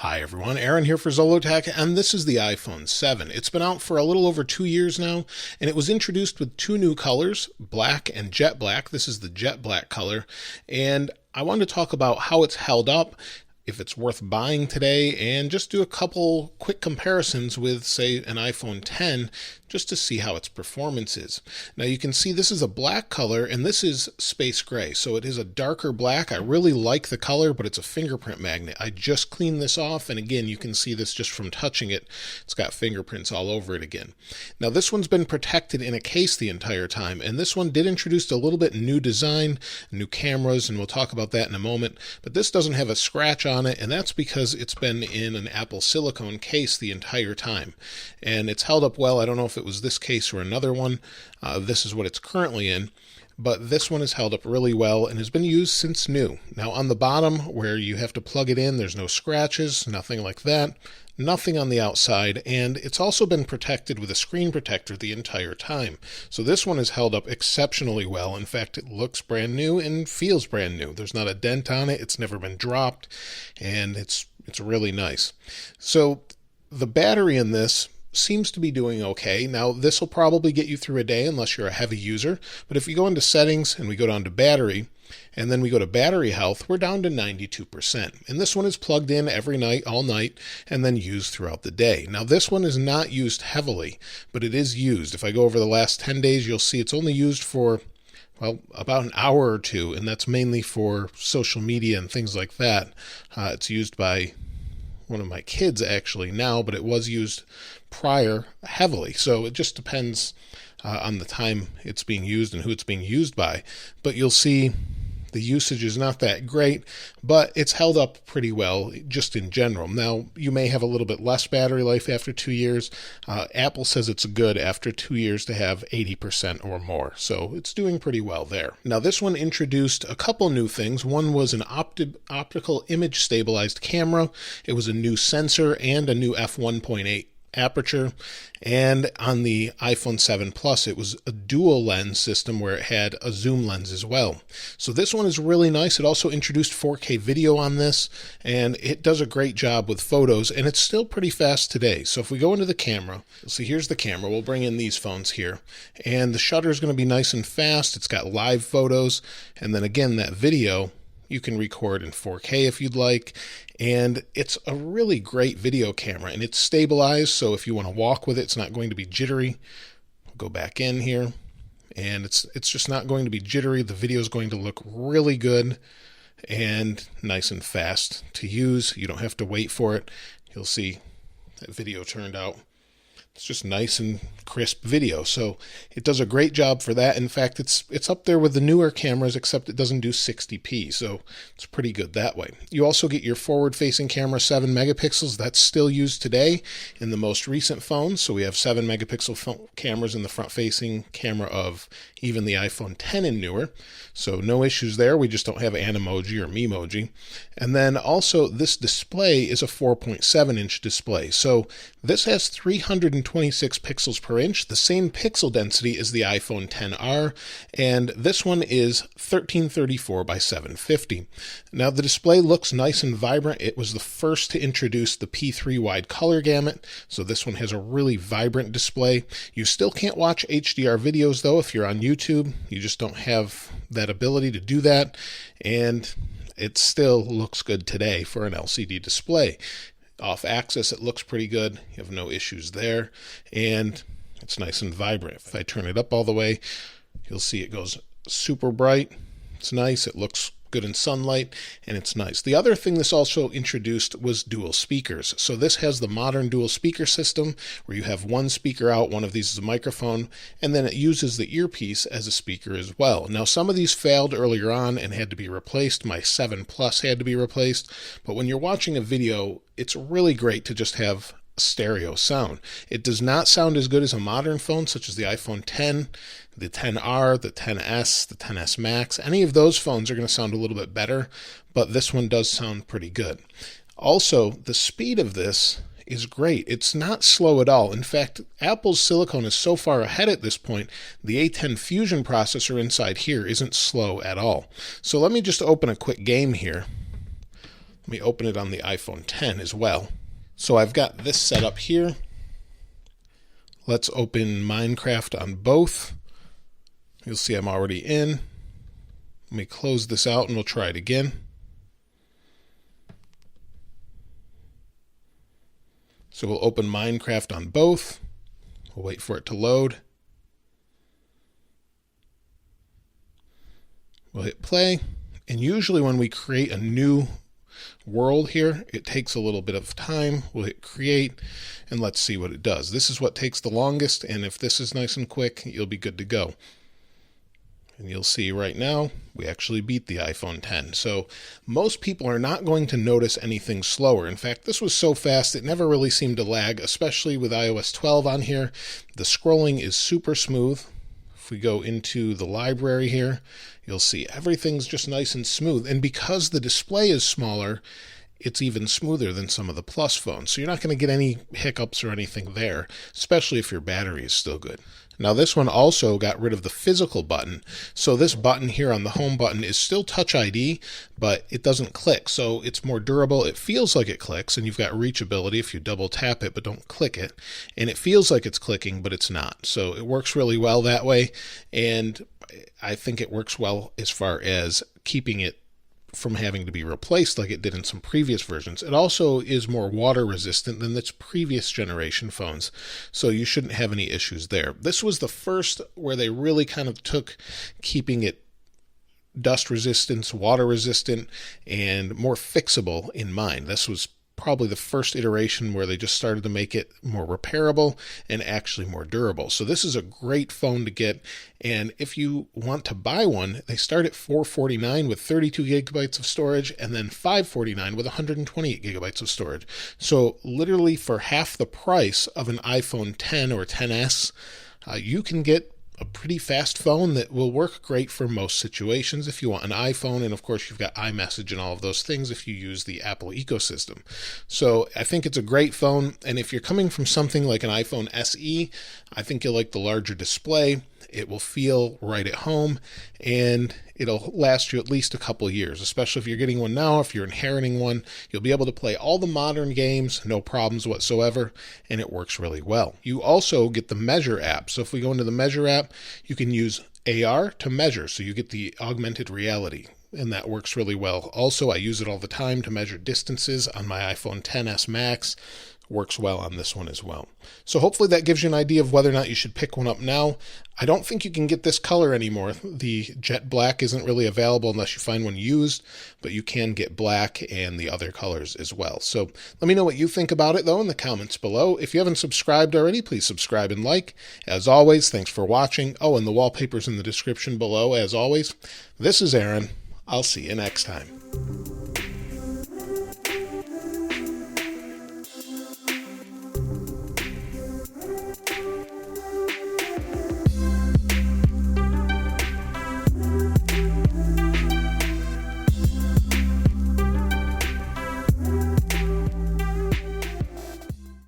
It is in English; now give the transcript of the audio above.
Hi everyone, Aaron here for Zollotech, and this is the iPhone 7. It's been out for a little over 2 years now, and it was introduced with two new colors, black and jet black. This is the jet black color, and I wanted to talk about how it's held up, if it's worth buying today, and just do a couple quick comparisons with, say, an iPhone 10 just to see how its performance is. Now you can see this is a black color and this is space gray, so it is a darker black. I really like the color, but it's a fingerprint magnet. I just cleaned this off, and again, you can see this just from touching it. It's got fingerprints all over it again. Now this one's been protected in a case the entire time, and this one did introduce a little bit new design, new cameras, and we'll talk about that in a moment, but this doesn't have a scratch on it, and that's because it's been in an Apple silicone case the entire time, and it's held up well. I don't know if it was this case or another one. This is what it's currently in, but this one is held up really well and has been used since new. Now on the bottom where you have to plug it in, there's no scratches, nothing like that, nothing on the outside, and it's also been protected with a screen protector the entire time. So this one is held up exceptionally well. In fact, it looks brand new and feels brand new. There's not a dent on it, it's never been dropped, and it's really nice. So the battery in this seems to be doing okay. Now this will probably get you through a day unless you're a heavy user, but if you go into settings and we go down to battery and then we go to battery health, we're down to 92%. And this one is plugged in every night, all night, and then used throughout the day. Now this one is not used heavily, but it is used. If I go over the last 10 days, you'll see it's only used for, well, about an hour or two, and that's mainly for social media and things like that. It's used by one of my kids actually now, but it was used prior heavily. So it just depends on the time it's being used and who it's being used by. But you'll see the usage is not that great, but it's held up pretty well just in general. Now, you may have a little bit less battery life after 2 years. Apple says it's good after 2 years to have 80% or more, so it's doing pretty well there. Now, this one introduced a couple new things. One was an optical image stabilized camera. It was a new sensor and a new f1.8 aperture, and on the iPhone 7 Plus it was a dual lens system where it had a zoom lens as well. So this one is really nice. It also introduced 4K video on this, and it does a great job with photos, and it's still pretty fast today. So if we go into the camera, you'll see here's the camera. We'll bring in these phones here, and the shutter is going to be nice and fast. It's got live photos, and then again that video you can record in 4K if you'd like, and it's a really great video camera, and it's stabilized, so if you want to walk with it, it's not going to be jittery. We'll go back in here, and it's just not going to be jittery. The video is going to look really good and nice and fast to use. You don't have to wait for it. You'll see that video turned out. It's just nice and crisp video, so it does a great job for that. In fact, it's up there with the newer cameras, except it doesn't do 60p, so it's pretty good that way. You also get your forward-facing camera, 7 megapixels. That's still used today in the most recent phones, so we have 7 megapixel cameras in the front-facing camera of even the iPhone 10 and newer, so no issues there. We just don't have Animoji or Memoji. And then also this display is a 4.7-inch display, so this has 326 pixels per inch, the same pixel density as the iPhone XR, and this one is 1334 by 750. Now the display looks nice and vibrant. It was the first to introduce the P3 wide color gamut, so this one has a really vibrant display. You still can't watch HDR videos though if you're on YouTube. You just don't have that ability to do that, and it still looks good today for an LCD display. Off axis, it looks pretty good. You have no issues there, and it's nice and vibrant. If I turn it up all the way, you'll see it goes super bright. It's nice. It looks good in sunlight, and it's nice. The other thing this also introduced was dual speakers. So this has the modern dual speaker system where you have one speaker out, one of these is a microphone, and then it uses the earpiece as a speaker as well. Now some of these failed earlier on and had to be replaced. My 7 Plus had to be replaced, but when you're watching a video, it's really great to just have stereo sound. It does not sound as good as a modern phone such as the iPhone 10, the 10R, the 10S, the 10S Max. Any of those phones are going to sound a little bit better, but this one does sound pretty good. Also, the speed of this is great. It's not slow at all. In fact, Apple's silicone is so far ahead at this point, the A10 Fusion processor inside here isn't slow at all. So let me just open a quick game here. Let me open it on the iPhone 10 as well. So I've got this set up here. Let's open Minecraft on both. You'll see I'm already in. Let me close this out and we'll try it again. So we'll open Minecraft on both. We'll wait for it to load. We'll hit play. And usually when we create a new world here, it takes a little bit of time. We'll hit create and let's see what it does. This is what takes the longest, and if this is nice and quick, you'll be good to go. And you'll see right now we actually beat the iPhone 10. So most people are not going to notice anything slower. In fact, this was so fast it never really seemed to lag, especially with iOS 12 on here. The scrolling is super smooth. If we go into the library here, you'll see everything's just nice and smooth. And because the display is smaller, it's even smoother than some of the Plus phones. So you're not going to get any hiccups or anything there, especially if your battery is still good. Now this one also got rid of the physical button. So this button here on the home button is still Touch ID, but it doesn't click. So it's more durable. It feels like it clicks, and you've got reachability if you double tap it but don't click it. And it feels like it's clicking, but it's not. So it works really well that way. And I think it works well as far as keeping it from having to be replaced like it did in some previous versions. It also is more water resistant than its previous generation phones, so you shouldn't have any issues there. This was the first where they really kind of took keeping it dust resistant, water resistant, and more fixable in mind. This was probably the first iteration where they just started to make it more repairable and actually more durable. So this is a great phone to get. And if you want to buy one, they start at $449 with 32 gigabytes of storage, and then $549 with 128 gigabytes of storage. So literally for half the price of an iPhone 10 or 10s, you can get a pretty fast phone that will work great for most situations if you want an iPhone. And of course, you've got iMessage and all of those things if you use the Apple ecosystem. So I think it's a great phone. And if you're coming from something like an iPhone SE, I think you'll like the larger display. It will feel right at home, and it'll last you at least a couple of years, especially if you're getting one now. If you're inheriting one, you'll be able to play all the modern games, no problems whatsoever, and it works really well. You also get the Measure app. So if we go into the Measure app, you can use AR to measure, so you get the augmented reality, and that works really well. Also, I use it all the time to measure distances on my iPhone XS Max. Works well on this one as well. So hopefully that gives you an idea of whether or not you should pick one up now. I don't think you can get this color anymore. The jet black isn't really available unless you find one used, but you can get black and the other colors as well. So let me know what you think about it though in the comments below. If you haven't subscribed already, please subscribe and like. As always, thanks for watching. Oh, and the wallpaper's in the description below as always. This is Aaron. I'll see you next time.